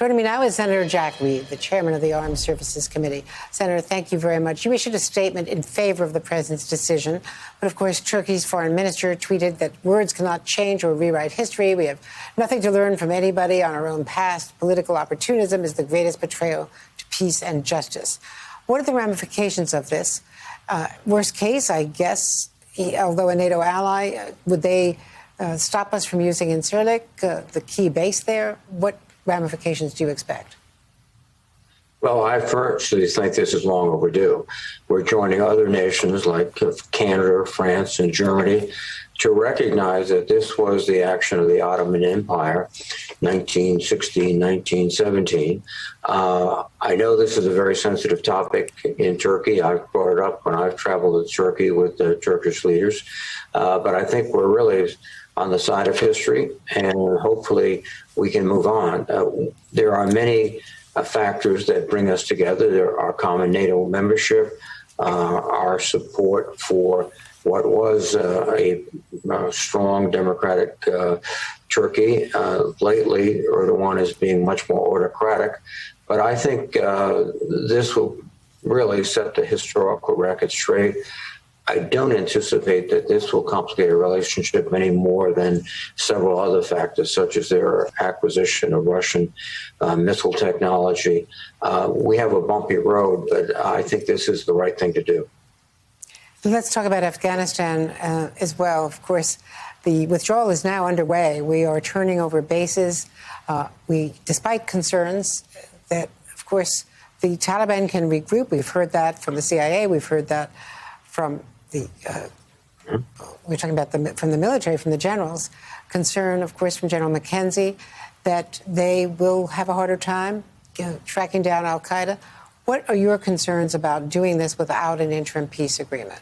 Joining me now is Senator Jack Reed, the chairman of the Armed Services Committee. Senator, thank you very much. You issued a statement in favor of the president's decision. But, of course, Turkey's foreign minister tweeted that words cannot change or rewrite history. We have nothing to learn from anybody on our own past. Political opportunism is the greatest betrayal to peace and justice. What are the ramifications of this? Worst case, I guess, although a NATO ally, would they stop us from using Incirlik, the key base there? What ramifications do you expect? Well, I firstly think this is long overdue. We're joining other nations like Canada, France, and Germany to recognize that this was the action of the Ottoman Empire, 1916, 1917. I know this is a very sensitive topic in Turkey. I've brought it up when I've traveled to Turkey with the Turkish leaders. But I think we're really on the side of history, and hopefully we can move on. There are many factors that bring us together. There are common NATO membership, our support for what was a strong democratic Turkey. Lately, Erdogan is being much more autocratic. But I think this will really set the historical record straight. I don't anticipate that this will complicate a relationship any more than several other factors, such as their acquisition of Russian missile technology. We have a bumpy road, but I think this is the right thing to do. Let's talk about Afghanistan as well. Of course, the withdrawal is now underway. We are turning over bases. Despite concerns that, of course, the Taliban can regroup. We've heard that from the CIA. We've heard that from we're talking about from the military, from the generals. Concern, of course, from General McKenzie that they will have a harder time tracking down al-Qaeda. What are your concerns about doing this without an interim peace agreement?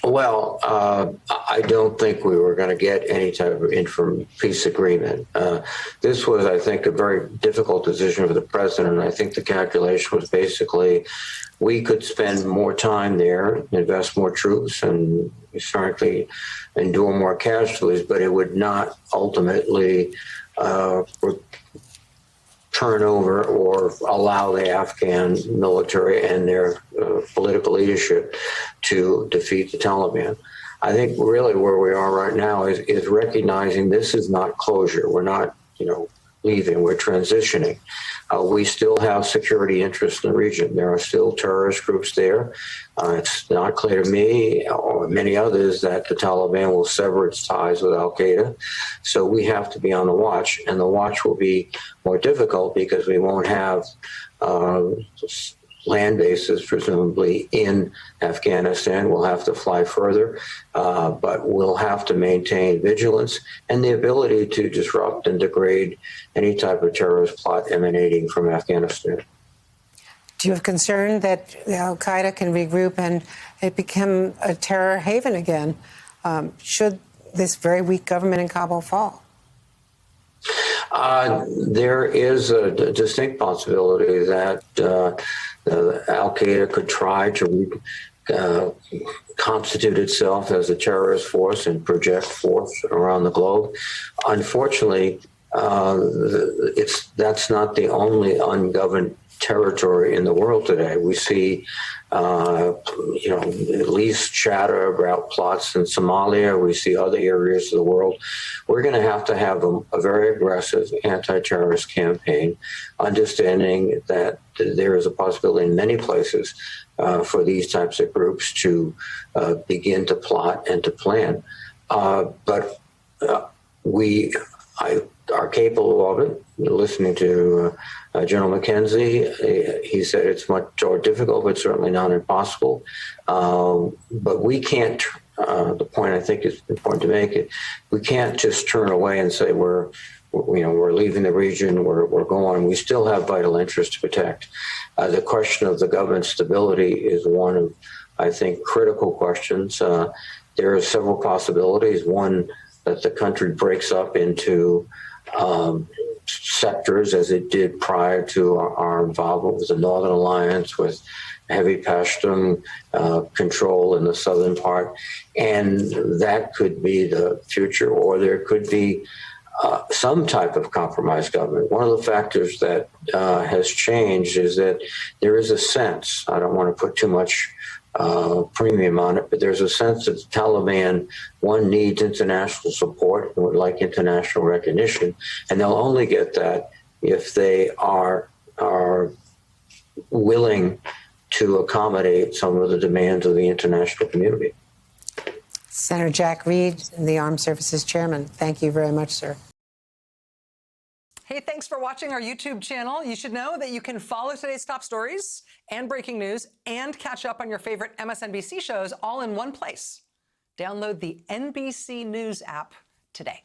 Well, I don't think we were going to get any type of interim peace agreement. This was, I think, a very difficult decision for the president. And I think the calculation was basically we could spend more time there, invest more troops, and certainly endure more casualties, but it would not ultimately turn over or allow the Afghan military and their political leadership to defeat the Taliban. I think really where we are right now is recognizing this is not closure. We're not, leaving. We're transitioning. We still have security interests in the region. There are still terrorist groups there. It's not clear to me or many others that the Taliban will sever its ties with al-Qaeda. So we have to be on the watch, and the watch will be more difficult because we won't have land bases, presumably, in Afghanistan. We'll have to fly further, but we'll have to maintain vigilance and the ability to disrupt and degrade any type of terrorist plot emanating from Afghanistan. Do you have concern that al-Qaeda can regroup and it become a terror haven again, should this very weak government in Kabul fall? There is a distinct possibility that al-Qaeda could try to constitute itself as a terrorist force and project force around the globe. Unfortunately, that's not the only ungoverned territory in the world today. We see, at least chatter about plots in Somalia. We see other areas of the world. We're going to have a very aggressive anti-terrorist campaign, understanding that there is a possibility in many places for these types of groups to begin to plot and to plan. But we are capable of it. Listening to General McKenzie, he said it's much more difficult, but certainly not impossible. But we can't, the point I think is important to make it, we can't just turn away and say we're leaving the region, we're going. We still have vital interests to protect. The question of the government stability is one of, I think, critical questions. There are several possibilities. One, that the country breaks up into sectors as it did prior to our involvement with the Northern Alliance, with heavy Pashtun control in the southern part. And that could be the future, or there could be some type of compromise government. One of the factors that has changed is that there is a sense, I don't want to put too much premium on it, but there's a sense that the Taliban, one, needs international support and would like international recognition, and they'll only get that if they are willing to accommodate some of the demands of the international community. Senator Jack Reed, the Armed Services Chairman, thank you very much, sir. Hey, thanks for watching our YouTube channel. You should know that you can follow today's top stories and breaking news and catch up on your favorite MSNBC shows all in one place. Download the NBC News app today.